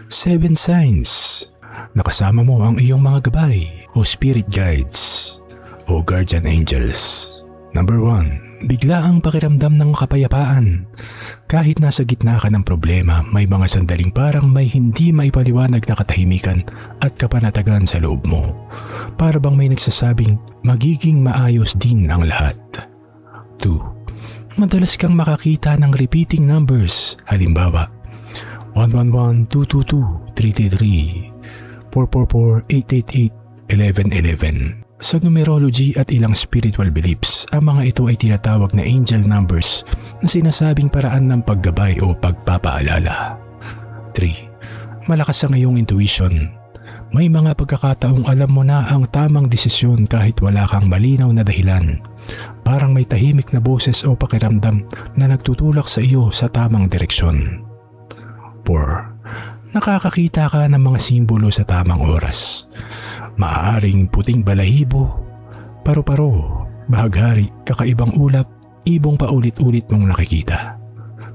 7 signs na kasama mo ang iyong mga gabay o spirit guides o guardian angels. Number 1. Bigla ang pakiramdam ng kapayapaan. Kahit nasa gitna ka ng problema, may mga sandaling parang may hindi maipaliwanag na katahimikan at kapanatagan sa loob mo. Para bang may nagsasabing magiging maayos din ang lahat. 2. Madalas kang makakita ng repeating numbers. Halimbawa, 111-222-333, 444-888-1111. Sa numerology at ilang spiritual beliefs, ang mga ito ay tinatawag na angel numbers na sinasabing paraan ng paggabay o pagpapaalala. 3. Malakas ang iyong intuition. May mga pagkakataong alam mo na ang tamang desisyon kahit wala kang malinaw na dahilan. Parang may tahimik na boses o pakiramdam na nagtutulak sa iyo sa tamang direksyon. 4. Nakakakita ka ng mga simbolo sa tamang oras. Maaaring puting balahibo, paru-paro, bahaghari, kakaibang ulap, ibong paulit-ulit mong nakikita.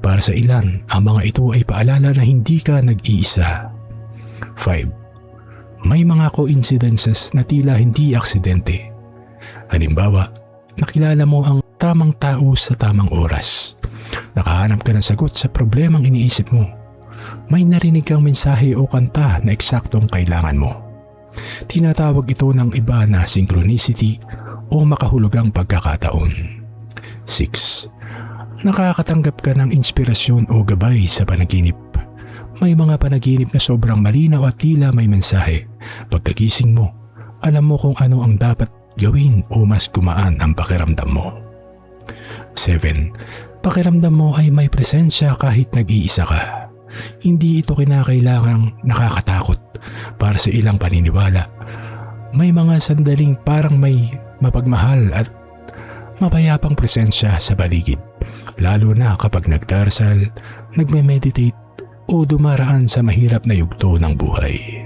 Para sa ilan, ang mga ito ay paalala na hindi ka nag-iisa. 5. May mga coincidences na tila hindi aksidente. Halimbawa, nakilala mo ang tamang tao sa tamang oras. Nakahanap ka ng sagot sa problemang iniisip mo. May narinig kang mensahe o kanta na eksaktong kailangan mo. Tinatawag ito ng iba na synchronicity o makahulugang pagkakataon. 6. Nakakatanggap ka ng inspirasyon o gabay sa panaginip. May mga panaginip na sobrang malinaw at tila may mensahe. Pagkagising mo, alam mo kung ano ang dapat gawin o mas gumaan ang pakiramdam mo. 7. Pakiramdam mo ay may presensya kahit nag-iisa ka. Hindi ito kinakailangang nakakatakot. Para sa ilang paniniwala, may mga sandaling parang may mapagmahal at mapayapang presensya sa paligid, lalo na kapag nagdarasal, nagme-meditate o dumaraan sa mahirap na yugto ng buhay.